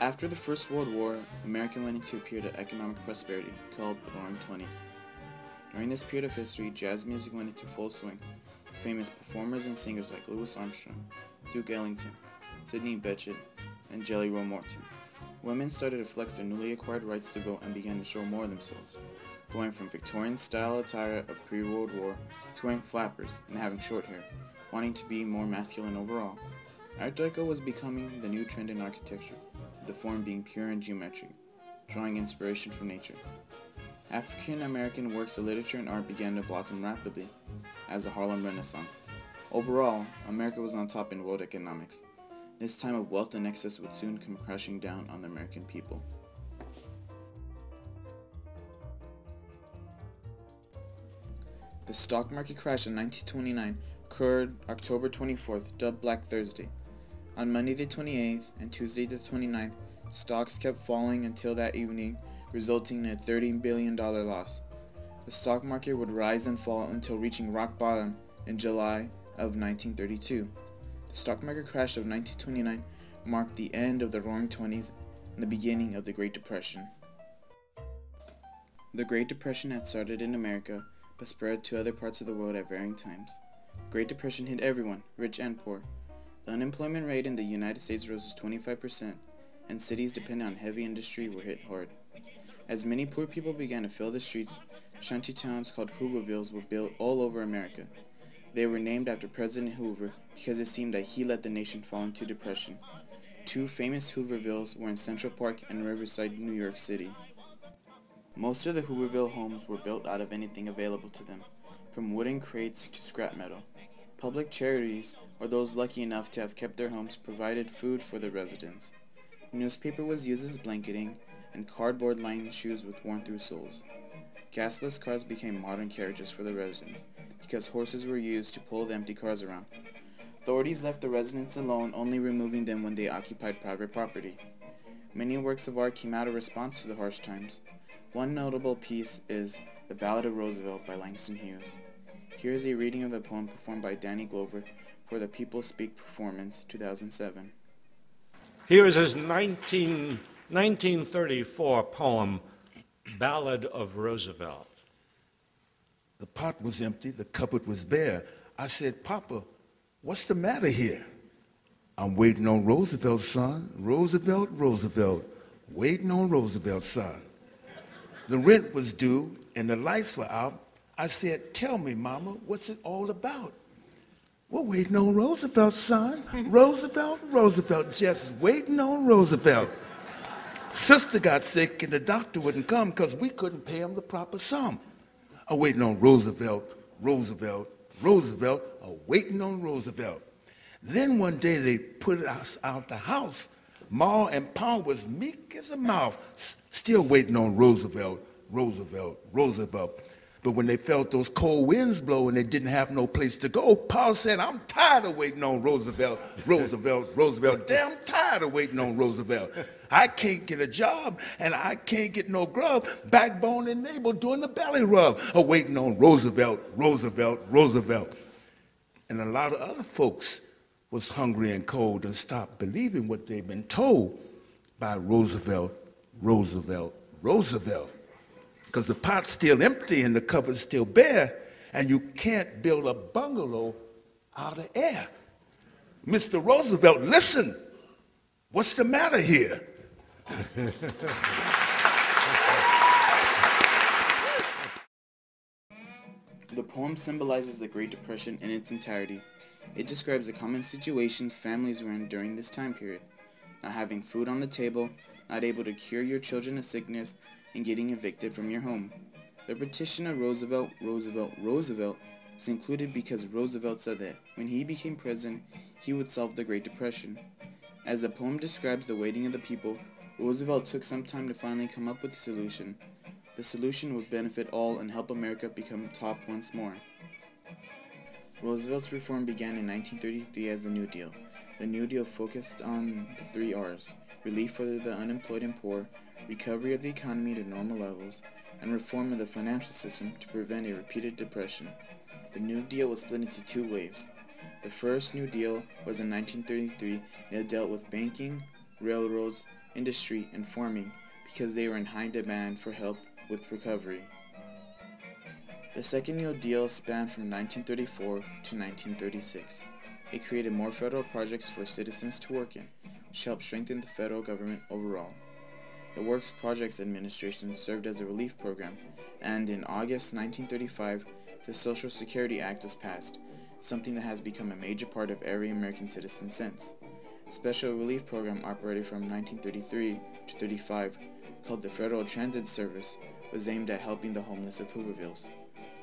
After the First World War, America went into a period of economic prosperity called the Roaring Twenties. During this period of history, jazz music went into full swing, with famous performers and singers like Louis Armstrong, Duke Ellington, Sidney Bechet, and Jelly Roll Morton. Women started to flex their newly acquired rights to vote and began to show more of themselves, going from Victorian-style attire of pre-World War to wearing flappers and having short hair, wanting to be more masculine overall. Art Deco was becoming the new trend in architecture, with the form being pure and geometric, drawing inspiration from nature. African American works of literature and art began to blossom rapidly as the Harlem Renaissance. Overall, America was on top in world economics. This time of wealth and excess would soon come crashing down on the American people. The stock market crash in 1929 occurred October 24th, dubbed Black Thursday. On Monday the 28th and Tuesday the 29th, stocks kept falling until that evening, resulting in a $30 billion loss. The stock market would rise and fall until reaching rock bottom in July of 1932. The stock market crash of 1929 marked the end of the Roaring Twenties and the beginning of the Great Depression. The Great Depression had started in America, but spread to other parts of the world at varying times. The Great Depression hit everyone, rich and poor. The unemployment rate in the United States rose to 25%, and cities dependent on heavy industry were hit hard. As many poor people began to fill the streets, shanty towns called Hoovervilles were built all over America. They were named after President Hoover because it seemed that he let the nation fall into depression. Two famous Hoovervilles were in Central Park and Riverside, New York City. Most of the Hooverville homes were built out of anything available to them, from wooden crates to scrap metal. Public charities, or those lucky enough to have kept their homes, provided food for the residents. Newspaper was used as blanketing, and cardboard lined shoes with worn-through soles. Gasless cars became modern carriages for the residents, because horses were used to pull the empty cars around. Authorities left the residents alone, only removing them when they occupied private property. Many works of art came out in response to the harsh times. One notable piece is The Ballad of Roosevelt by Langston Hughes. Here is a reading of the poem performed by Danny Glover for the People Speak Performance 2007. Here is his 1934 poem, Ballad of Roosevelt. The pot was empty, the cupboard was bare. I said, Papa, what's the matter here? I'm waiting on Roosevelt, son. Roosevelt, Roosevelt. Waiting on Roosevelt, son. The rent was due and the lights were out. I said, tell me, Mama, what's it all about? We're waiting on Roosevelt, son. Roosevelt, Roosevelt, just waiting on Roosevelt. Sister got sick and the doctor wouldn't come because we couldn't pay him the proper sum. I'm waiting on Roosevelt, Roosevelt, Roosevelt, waiting on Roosevelt. Then one day they put us out the house. Ma and Pa was meek as a mouse, still waiting on Roosevelt, Roosevelt, Roosevelt. But when they felt those cold winds blow and they didn't have no place to go, Pa said, I'm tired of waiting on Roosevelt, Roosevelt, Roosevelt. Damn tired of waiting on Roosevelt. I can't get a job and I can't get no grub. Backbone and navel doing the belly rub. Waiting on Roosevelt, Roosevelt, Roosevelt. And a lot of other folks was hungry and cold and stopped believing what they'd been told by Roosevelt, Roosevelt, Roosevelt. Because the pot's still empty and the cupboard's still bare, and you can't build a bungalow out of air. Mr. Roosevelt, listen, what's the matter here? The poem symbolizes the Great Depression in its entirety. It describes the common situations families were in during this time period. Not having food on the table, not able to cure your children of sickness, and getting evicted from your home. The petition of Roosevelt, Roosevelt, Roosevelt was included because Roosevelt said that when he became president, he would solve the Great Depression. As the poem describes the waiting of the people, Roosevelt took some time to finally come up with a solution. The solution would benefit all and help America become top once more. Roosevelt's reform began in 1933 as the New Deal. The New Deal focused on the 3 R's: relief for the unemployed and poor, recovery of the economy to normal levels, and reform of the financial system to prevent a repeated depression. The New Deal was split into 2 waves. The first New Deal was in 1933 and it dealt with banking, railroads, industry, and farming because they were in high demand for help with recovery. The second New Deal spanned from 1934 to 1936. It created more federal projects for citizens to work in, which helped strengthen the federal government overall. The Works Projects Administration served as a relief program, and in August 1935, the Social Security Act was passed, something that has become a major part of every American citizen since. A special relief program operated from 1933 to 35, called the Federal Transit Service, was aimed at helping the homeless of Hoovervilles.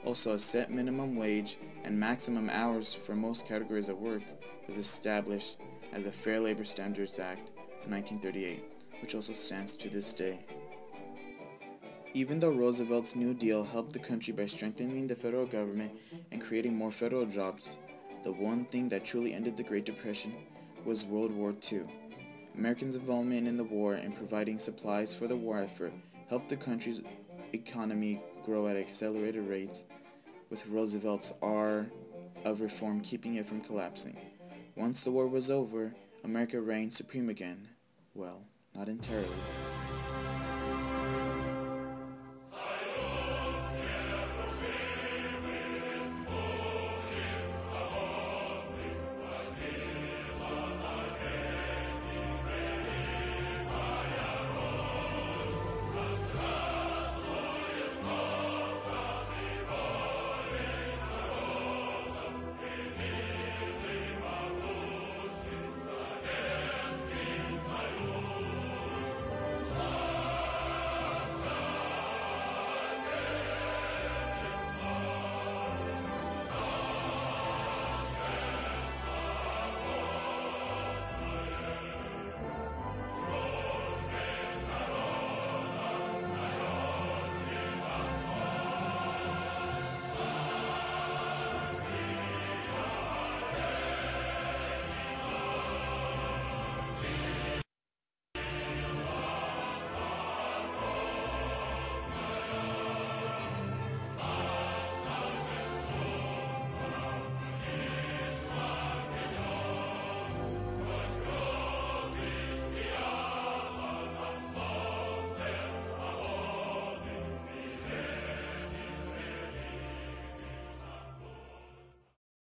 Also, a set minimum wage and maximum hours for most categories of work was established as the Fair Labor Standards Act of 1938, which also stands to this day. Even though Roosevelt's New Deal helped the country by strengthening the federal government and creating more federal jobs, the one thing that truly ended the Great Depression was World War II. Americans' involvement in the war and providing supplies for the war effort helped the country's economy grow at accelerated rates, with Roosevelt's R of reform keeping it from collapsing. Once the war was over, America reigned supreme again. Well, not entirely.